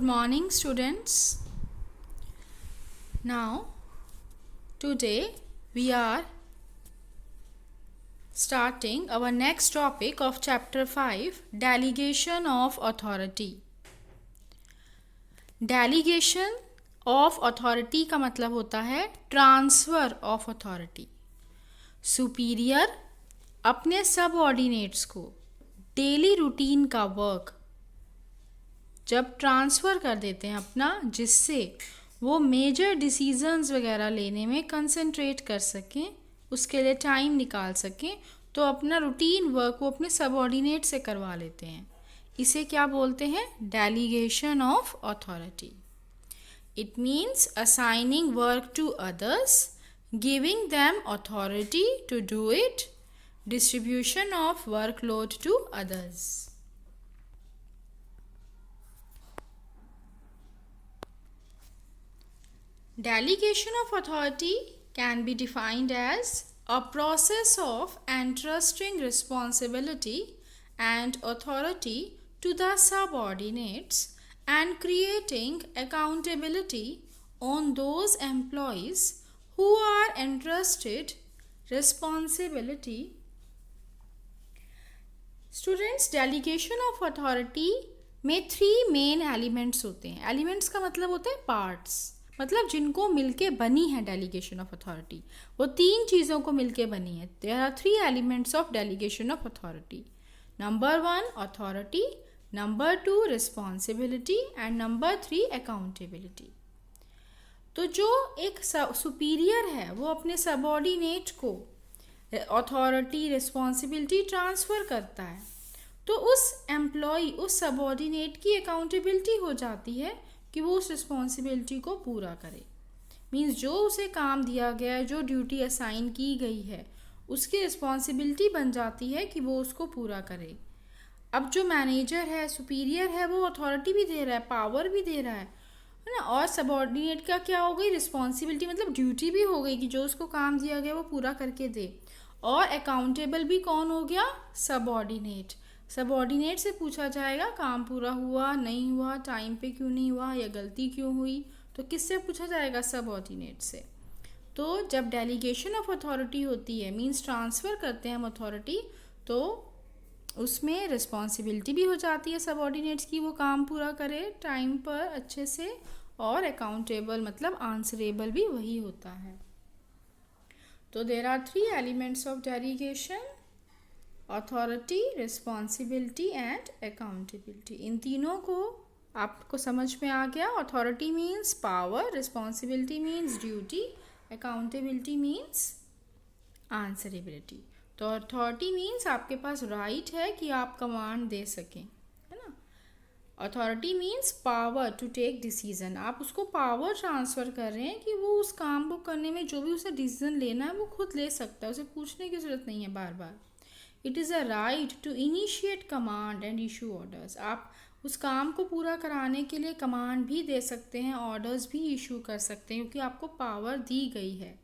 Good morning, students. Now, today we are starting our next topic of chapter 5, Delegation of Authority. Delegation of authority का मतलब होता है transfer of authority. Superior अपने subordinates को daily routine का work जब transfer कर देते हैं अपना, जिससे वो मेजर डिसीजंस वगैरह लेने में कंसंट्रेट कर सकें, उसके लिए टाइम निकाल सकें, तो अपना रूटीन वर्क वो अपने सबऑर्डिनेट से करवा लेते हैं. इसे क्या बोलते हैं? Delegation of authority. It means assigning work to others, giving them authority to do it, distribution of workload to others. Delegation of authority can be defined as a process of entrusting responsibility and authority to the subordinates and creating accountability on those employees who are entrusted responsibility. Students, delegation of authority में 3 main elements होते हैं. Elements का मतलब होता है parts, मतलब जिनको मिलके बनी है डेलीगेशन ऑफ अथॉरिटी. वो 3 चीज़ों को मिलके बनी है. There are 3 elements of delegation of authority. Number 1 authority, number 2 responsibility and number 3 accountability. तो जो एक सुपीरियर है वो अपने सबऑर्डिनेट को अथॉरिटी रिस्पॉन्सिबिलिटी ट्रांसफ़र करता है, तो उस एम्प्लॉय उस सबऑर्डिनेट की अकाउंटेबिलिटी हो जाती है कि वो उस रिस्पॉन्सिबिलिटी को पूरा करे. मीन्स जो उसे काम दिया गया है, जो ड्यूटी असाइन की गई है, उसकी रिस्पॉन्सिबिलिटी बन जाती है कि वो उसको पूरा करे. अब जो मैनेजर है, सुपीरियर है, वो अथॉरिटी भी दे रहा है, पावर भी दे रहा है ना. और सबऑर्डिनेट का क्या हो गई? रिस्पॉन्सिबिलिटी, मतलब ड्यूटी भी हो गई कि जो उसको काम दिया गया वो पूरा करके दे. और अकाउंटेबल भी कौन हो गया? सबऑर्डिनेट. सबऑर्डिनेट से पूछा जाएगा काम पूरा हुआ नहीं हुआ, टाइम पे क्यों नहीं हुआ, या गलती क्यों हुई, तो किससे पूछा जाएगा? सबऑर्डिनेट से. तो जब डेलीगेशन ऑफ अथॉरिटी होती है, मींस ट्रांसफ़र करते हैं हम अथॉरिटी, तो उसमें रिस्पॉन्सिबिलिटी भी हो जाती है सबऑर्डिनेट्स की, वो काम पूरा करे टाइम पर अच्छे से, और अकाउंटेबल मतलब आंसरेबल भी वही होता है. तो there are 3 elements of delegation: authority, responsibility and accountability. इन तीनों को आपको समझ में आ गया. Authority means power, responsibility means duty, accountability means answerability. तो अथॉरिटी मीन्स आपके पास राइट है कि आप कमांड दे सकें, है ना. Authority means power to take decision. आप उसको पावर ट्रांसफ़र कर रहे हैं कि वो उस काम को करने में जो भी उसे डिसीजन लेना है वो खुद ले सकता है, उसे पूछने की ज़रूरत नहीं है बार बार. It is a right to initiate command and issue orders. आप उस काम को पूरा कराने के लिए कमांड भी दे सकते हैं, ऑर्डर्स भी इशू कर सकते हैं, क्योंकि आपको पावर दी गई है.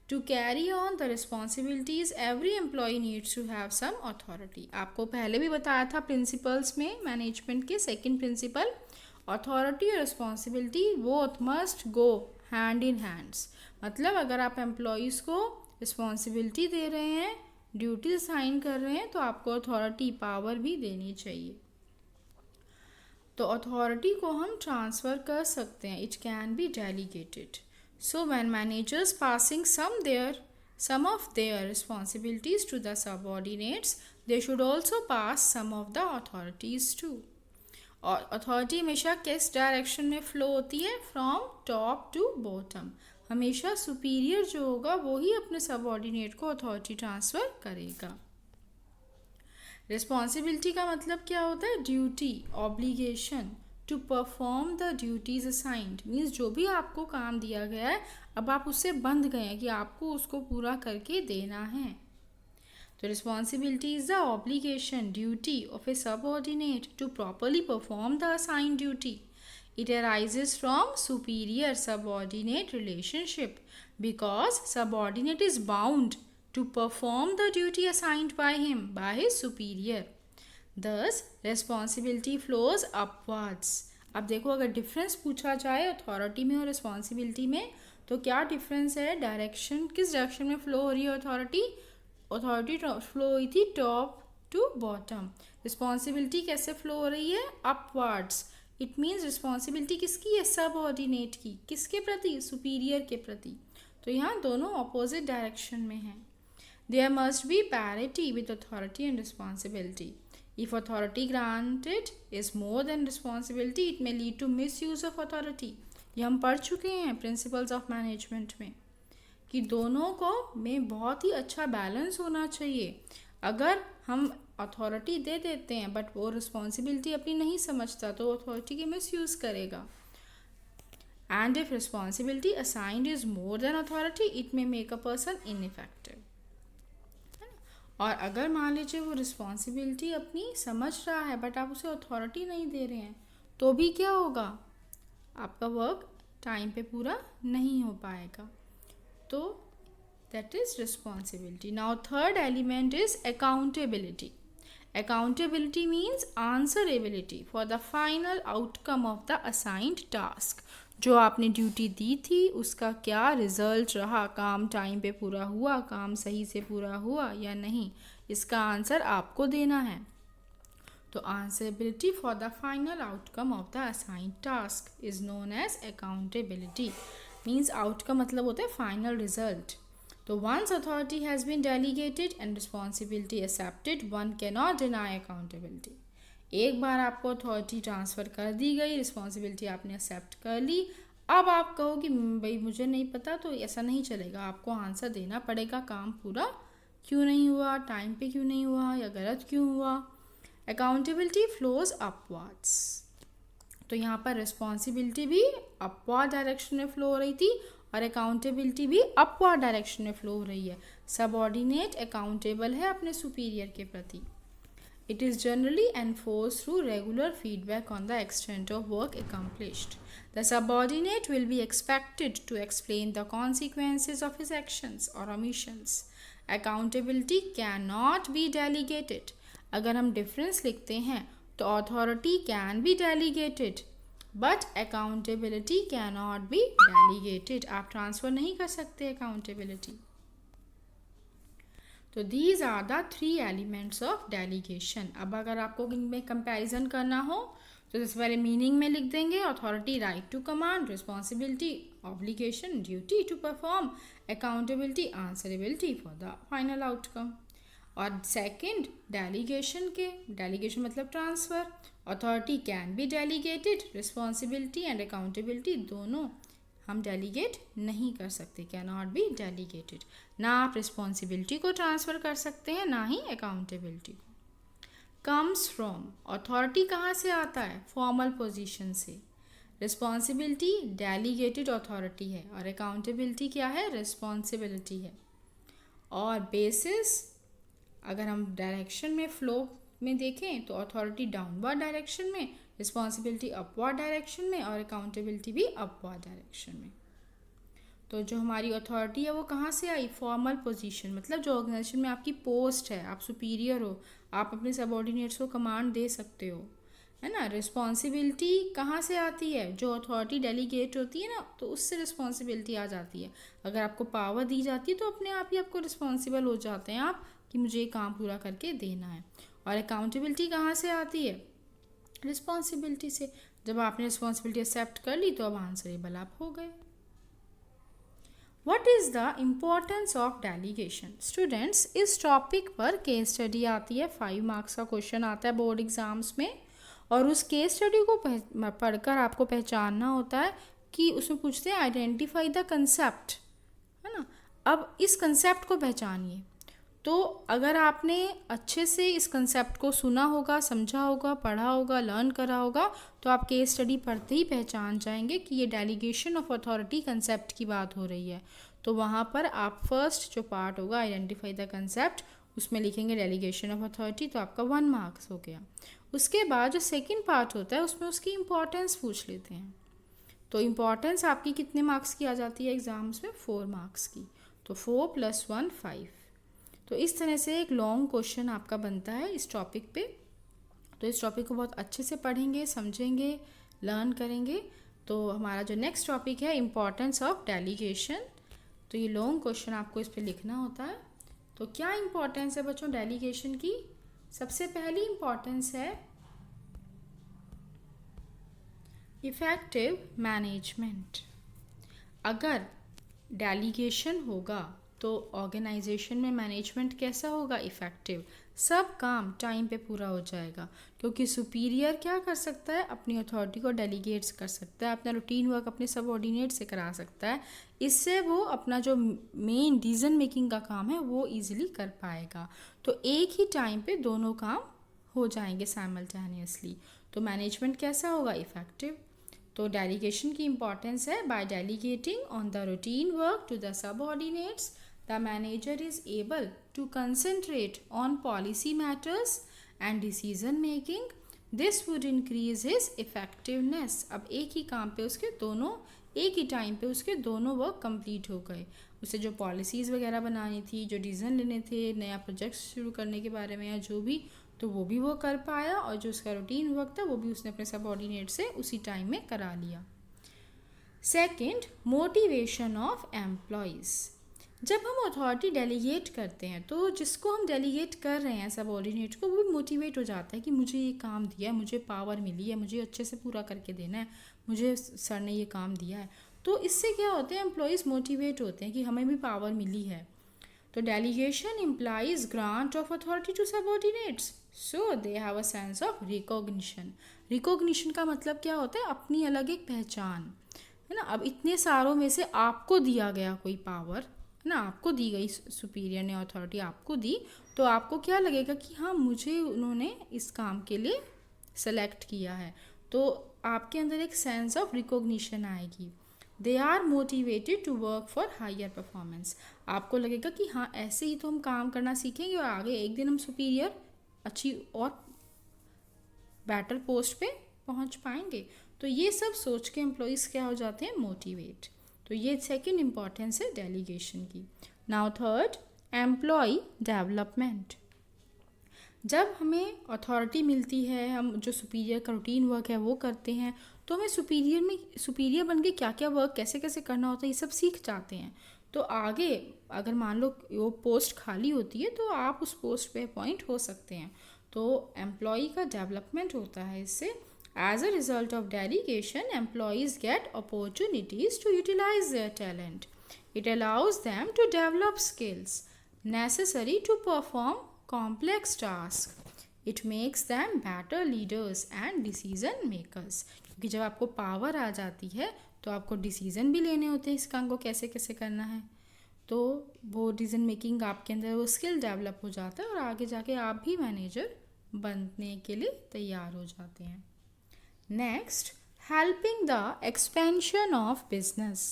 To carry on the responsibilities every employee needs to have some authority. आपको पहले भी बताया था प्रिंसिपल्स में, मैनेजमेंट के सेकेंड प्रिंसिपल, अथॉरिटी और responsibility both must go hand in hands. मतलब अगर आप एम्प्लॉयज़ को रिस्पॉन्सिबिलिटी दे रहे हैं, ड्यूटी असाइन कर रहे हैं, तो आपको अथॉरिटी पावर भी देनी चाहिए. तो अथॉरिटी को हम ट्रांसफ़र कर सकते हैं. It can be delegated. So when managers passing some of their responsibilities to the subordinates, they should also pass some of the authorities too. और अथॉरिटी हमेशा किस डायरेक्शन में फ्लो होती है? From top to bottom. हमेशा superior जो होगा वो ही अपने सबऑर्डिनेट को अथॉरिटी ट्रांसफ़र करेगा. रिस्पॉन्सिबिलिटी का मतलब क्या होता है? Duty, obligation to perform the duties assigned. Means जो भी आपको काम दिया गया है, अब आप उससे बंध गए हैं कि आपको उसको पूरा करके देना है. तो responsibility is the obligation, duty of a subordinate to properly perform the assigned duty. It arises from superior-subordinate relationship because subordinate is bound to perform the duty assigned by him by his superior. Thus, responsibility flows upwards. अब देखो, अगर difference पूछा जाए authority में और responsibility में, तो क्या डिफरेंस है? डायरेक्शन, किस डायरेक्शन में फ्लो हो रही है अथॉरिटी? अथॉरिटी फ्लो हुई थी टॉप टू बॉटम। रिस्पॉन्सिबिलिटी कैसे फ्लो हो रही है? अपवर्ड्स। इट मीन्स रिस्पॉन्सिबिलिटी किसकी है? सबऑर्डिनेट की। किसके प्रति? सुपीरियर के प्रति। तो यहाँ दोनों ऑपोजिट डायरेक्शन में हैं। There must be parity with authority and responsibility. If authority granted is more than responsibility, it may lead to misuse of authority. ये हम पढ़ चुके हैं प्रिंसिपल्स ऑफ मैनेजमेंट में कि दोनों को में बहुत ही अच्छा बैलेंस होना चाहिए। अगर हम अथॉरिटी दे देते हैं बट वो रिस्पॉन्सिबिलिटी अपनी नहीं समझता, तो अथॉरिटी की मिसयूज करेगा। And if responsibility assigned is more than authority, it may make a person ineffective. और अगर मान लीजिए वो रिस्पॉन्सिबिलिटी अपनी समझ रहा है बट आप उसे अथॉरिटी नहीं दे रहे हैं, तो भी क्या होगा? आपका वर्क टाइम पे पूरा नहीं हो पाएगा। तो that is responsibility. Now third element is accountability. Accountability means answerability for the final outcome of the assigned task. जो आपने ड्यूटी दी थी उसका क्या रिजल्ट रहा, काम टाइम पे पूरा हुआ, काम सही से पूरा हुआ या नहीं, इसका आंसर आपको देना है। तो answerability for the final outcome of the assigned task is known as accountability. Means outcome मतलब होता है फाइनल रिजल्ट। तो once authority has been delegated and responsibility accepted, one can not deny accountability. एक बार आपको अथॉरिटी ट्रांसफ़र कर दी गई, responsibility आपने एक्सेप्ट कर ली, अब आप कहो कि भाई मुझे नहीं पता, तो ऐसा नहीं चलेगा। आपको आंसर देना पड़ेगा, काम पूरा क्यों नहीं हुआ, टाइम पे क्यों नहीं हुआ या गलत क्यों हुआ। Accountability flows upwards. तो यहाँ पर रिस्पॉन्सिबिलिटी भी अपवर्ड डायरेक्शन में फ्लो हो रही थी और अकाउंटेबिलिटी भी अपवर्ड डायरेक्शन में फ्लो हो रही है। सबऑर्डिनेट अकाउंटेबल है अपने सुपीरियर के प्रति। It is generally enforced through regular feedback on the extent of work accomplished. The subordinate will be expected to explain the consequences of his actions or omissions. Accountability cannot be delegated. अगर हम difference लिखते हैं तो authority can be delegated, but accountability cannot be delegated. आप transfer नहीं कर सकते accountability. तो these are the 3 elements of delegation. अब अगर आपको इनमें कंपैरिजन करना हो तो सबसे पहले मीनिंग में लिख देंगे authority right to command, responsibility obligation duty to perform, accountability answerability for the final outcome. और सेकंड डेलीगेशन मतलब transfer. Authority can be delegated, responsibility and accountability दोनों हम डेलीगेट नहीं कर सकते, कैन नॉट बी डेलीगेटेड। ना आप रिस्पॉन्सिबिलिटी को ट्रांसफ़र कर सकते हैं ना ही अकाउंटेबिलिटी को। कम्स फ्रॉम, अथॉरिटी कहाँ से आता है? फॉर्मल पोजीशन से। रिस्पॉन्सिबिलिटी डेलीगेटेड अथॉरिटी है और अकाउंटेबिलिटी क्या है? रिस्पॉन्सिबिलिटी है। और बेसिस अगर हम डायरेक्शन में फ्लो में देखें तो अथॉरिटी डाउनवर्ड डायरेक्शन में, रिस्पॉन्सिबिलिटी अपवर्ड डायरेक्शन में और अकाउंटेबिलिटी भी अपवर्ड डायरेक्शन में। तो जो हमारी अथॉरिटी है वो कहाँ से आई? फॉर्मल पोजीशन, मतलब जो ऑर्गेनाइजेशन में आपकी पोस्ट है, आप सुपीरियर हो, आप अपने सबऑर्डिनेट्स को कमांड दे सकते हो, है ना। रिस्पॉन्सिबिलिटी कहाँ से आती है? जो अथॉरिटी डेलीगेट होती है ना, तो उससे रिस्पॉन्सिबिलिटी आ जाती है। अगर आपको पावर दी जाती है तो अपने आप ही आपको रिस्पॉन्सिबल हो जाते हैं आप कि मुझे ये काम पूरा करके देना है। और अकाउंटेबिलिटी कहाँ से आती है? रिस्पॉन्सिबिलिटी से। जब आपने रिस्पॉन्सिबिलिटी एक्सेप्ट कर ली तो अब आंसरेबल आप हो गए। What is the importance of delegation? Students, इस टॉपिक पर केस स्टडी आती है, 5 मार्क्स का क्वेश्चन आता है बोर्ड एग्जाम्स में, और उस केस स्टडी को पढ़कर आपको पहचानना होता है कि उसमें पूछते हैं आइडेंटिफाई द कंसेप्ट, है ना। अब इस कंसेप्ट को पहचानिए। तो अगर आपने अच्छे से इस कंसेप्ट को सुना होगा, समझा होगा, पढ़ा होगा, लर्न करा होगा, तो आप केस स्टडी पढ़ते ही पहचान जाएंगे कि ये डेलीगेशन ऑफ अथॉरिटी कंसेप्ट की बात हो रही है। तो वहाँ पर आप फर्स्ट जो पार्ट होगा आइडेंटिफाई द कंसेप्ट, उसमें लिखेंगे डेलीगेशन ऑफ अथॉरिटी, तो आपका 1 मार्क्स हो गया। उसके बाद जो सेकेंड पार्ट होता है उसमें उसकी इम्पोर्टेंस पूछ लेते हैं। तो इम्पोर्टेंस आपकी कितने मार्क्स की आ जाती है एग्ज़ाम्स में? 4 मार्क्स की। तो 4 + 1 5। तो इस तरह से एक लॉन्ग क्वेश्चन आपका बनता है इस टॉपिक पे। तो इस टॉपिक को बहुत अच्छे से पढ़ेंगे, समझेंगे, लर्न करेंगे। तो हमारा जो नेक्स्ट टॉपिक है इम्पोर्टेंस ऑफ डेलीगेशन। तो ये लॉन्ग क्वेश्चन आपको इस पर लिखना होता है। तो क्या इम्पोर्टेंस है बच्चों डेलीगेशन की? सबसे पहली इम्पोर्टेंस है इफ़ेक्टिव मैनेजमेंट। अगर डेलीगेशन होगा तो ऑर्गेनाइजेशन में मैनेजमेंट कैसा होगा? इफ़ेक्टिव। सब काम टाइम पे पूरा हो जाएगा, क्योंकि सुपीरियर क्या कर सकता है? अपनी अथॉरिटी को डेलीगेट्स कर सकता है, अपना रूटीन वर्क अपने सबऑर्डिनेट से करा सकता है। इससे वो अपना जो मेन डिसीजन मेकिंग का काम है वो इजीली कर पाएगा। तो एक ही टाइम पे दोनों काम हो जाएंगे साइमल्टेनियसली। तो मैनेजमेंट कैसा होगा? इफ़ेक्टिव। तो डेलीगेशन की इम्पॉर्टेंस है by delegating on the routine work to the subordinates the manager is able to concentrate on policy matters and decision making. This would increase his effectiveness. अब एक ही काम पे उसके दोनों, एक ही टाइम पे उसके दोनों वर्क कंप्लीट हो गए। उसे जो पॉलिसीज़ वगैरह बनानी थी, जो डिसीजन लेने थे, नया प्रोजेक्ट शुरू करने के बारे में या जो भी, तो वो भी वो कर पाया, और जो उसका रूटीन वर्क था वो भी उसने अपने सबऑर्डिनेट से उसी टाइम में करा लिया। Second, motivation of employees. जब हम अथॉरिटी डेलीगेट करते हैं तो जिसको हम डेलीगेट कर रहे हैं सबऑर्डिनेट को, वो भी मोटिवेट हो जाता है कि मुझे ये काम दिया है, मुझे पावर मिली है, मुझे अच्छे से पूरा करके देना है, मुझे सर ने ये काम दिया है। तो इससे क्या होता है? एम्प्लॉयज़ मोटिवेट होते हैं कि हमें भी पावर मिली है। तो delegation implies grant of authority to subordinates, so they have a sense of recognition. Recognition का मतलब क्या होता है? अपनी अलग एक पहचान, है ना। अब इतने सारों में से आपको दिया गया कोई पावर, है ना, आपको दी गई, सुपीरियर ने अथॉरिटी आपको दी, तो आपको क्या लगेगा कि हाँ मुझे उन्होंने इस काम के लिए सेलेक्ट किया है। तो आपके अंदर एक सेंस ऑफ रिकॉग्निशन आएगी। They are motivated to work for higher performance. आपको लगेगा कि हाँ ऐसे ही तो हम काम करना सीखेंगे और आगे एक दिन हम सुपीरियर अच्छी और बेटर पोस्ट पे पहुंच पाएंगे। तो ये सब सोच के एम्प्लॉयज़ क्या हो जाते हैं? मोटिवेट। तो ये सेकंड इम्पॉर्टेंस है डेलीगेशन की। Now third, employee development. जब हमें अथॉरिटी मिलती है, हम जो सुपीरियर का रूटीन वर्क है वो करते हैं, तो हमें सुपीरियर बन के क्या क्या वर्क कैसे कैसे करना होता है ये सब सीख जाते हैं। तो आगे अगर मान लो वो पोस्ट खाली होती है तो आप उस पोस्ट पे अपॉइंट हो सकते हैं। तो एम्प्लॉय का डेवलपमेंट होता है इससे। As a result of delegation employees get opportunities to utilise their talent. It allows them to develop skills necessary to perform complex tasks. It makes them better leaders and decision makers. क्योंकि जब आपको power आ जाती है तो आपको decision भी लेने होते हैं इस काम को कैसे कैसे करना है। तो वो डिसीजन मेकिंग आपके अंदर वो स्किल डेवलप हो जाता है और आगे जाके आप भी मैनेजर बनने के लिए तैयार हो जाते हैं। Next, helping the expansion of business.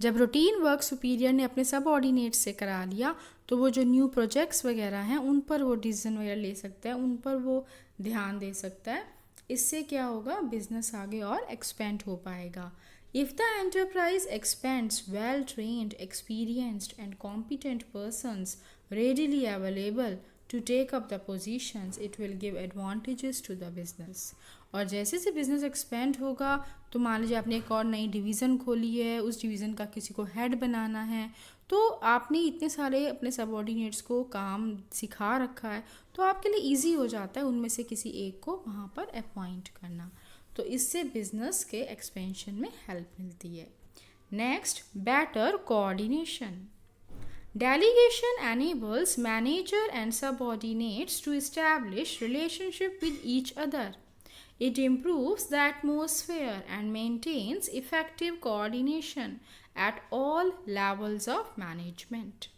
जब रूटीन वर्क सुपीरियर ने अपने सबऑर्डिनेट से करा लिया तो वो जो न्यू प्रोजेक्ट्स वगैरह हैं उन पर वो डिसीजन वगैरह ले सकता है, उन पर वो ध्यान दे सकता है। इससे क्या होगा? बिजनेस आगे और एक्सपेंड हो पाएगा। If the enterprise expands well trained, experienced and competent persons readily available to take up the positions, it will give advantages to the business. और जैसे से बिज़नेस एक्सपेंड होगा, तो मान लीजिए आपने एक और नई डिवीज़न खोली है, उस डिवीज़न का किसी को हेड बनाना है, तो आपने इतने सारे अपने सबऑर्डिनेट्स को काम सिखा रखा है, तो आपके लिए इजी हो जाता है उनमें से किसी एक को वहाँ पर अपॉइंट करना। तो इससे बिजनेस के एक्सपेंशन में हेल्प मिलती है। Next, better coordination. Delegation enables manager and subordinates to establish relationship with each other. It improves the atmosphere and maintains effective coordination at all levels of management.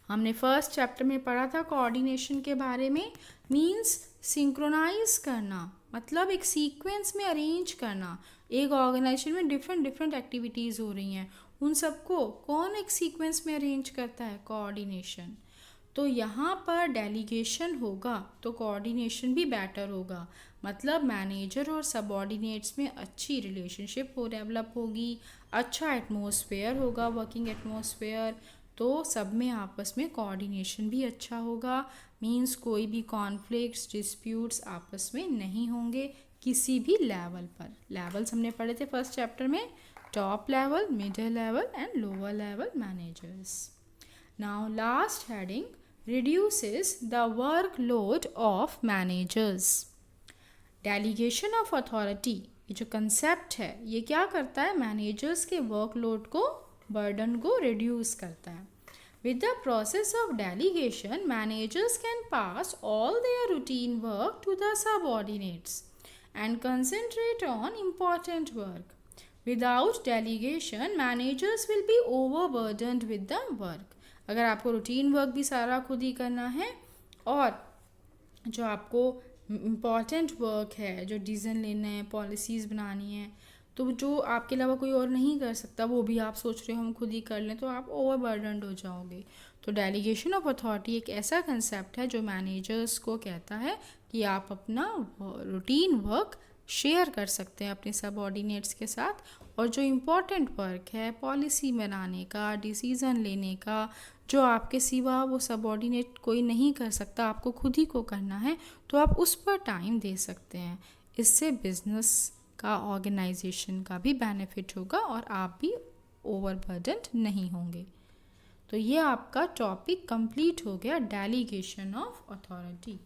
हमने first chapter में पढ़ा था coordination के बारे में। Means synchronise करना, मतलब एक सीक्वेंस में अरेंज करना। एक ऑर्गेनाइजेशन में डिफरेंट एक्टिविटीज़ हो रही हैं, उन सबको कौन एक सीक्वेंस में अरेंज करता है? कोऑर्डिनेशन। तो यहाँ पर डेलीगेशन होगा तो कोऑर्डिनेशन भी बेटर होगा, मतलब मैनेजर और सबऑर्डिनेट्स में अच्छी रिलेशनशिप हो डेवलप होगी, अच्छा एटमॉस्फेयर होगा, वर्किंग एटमॉस्फेयर। तो सब में आपस में कोऑर्डिनेशन भी अच्छा होगा। मींस कोई भी कॉन्फ्लिक्ट्स, डिस्प्यूट्स आपस में नहीं होंगे। किसी भी लेवल पर। लेवल्स हमने पढ़े थे फर्स्ट चैप्टर में, top level, middle level and lower level managers. Now last heading, reduces the workload of managers। Delegation of authority, ये जो कंसेप्ट है ये क्या करता है, मैनेजर्स के वर्कलोड को, बर्डन को रिड्यूस करता है। With the process of delegation managers can pass all their routine work to the subordinates and concentrate on important work. Without delegation managers will be overburdened with the work. अगर आपको routine work भी सारा खुद ही करना है और जो आपको इम्पॉर्टेंट वर्क है, जो डिसीजन लेना है, पॉलिसीज़ बनानी है, तो जो आपके अलावा कोई और नहीं कर सकता वो भी आप सोच रहे हो हम खुद ही कर लें, तो आप ओवरबर्डन्ड हो जाओगे। तो डेलीगेशन ऑफ अथॉरिटी एक ऐसा कंसेप्ट है जो मैनेजर्स को कहता है कि आप अपना रूटीन वर्क शेयर कर सकते हैं अपने सबऑर्डिनेट्स के साथ, और जो इम्पॉर्टेंट वर्क है पॉलिसी बनाने का, डिसीज़न लेने का, जो आपके सिवा वो सबऑर्डिनेट कोई नहीं कर सकता, आपको खुद ही को करना है, तो आप उस पर टाइम दे सकते हैं। इससे बिजनेस का, ऑर्गेनाइजेशन का भी बेनिफिट होगा और आप भी ओवरबर्डन्ड नहीं होंगे। तो ये आपका टॉपिक कंप्लीट हो गया, डेलीगेशन ऑफ अथॉरिटी।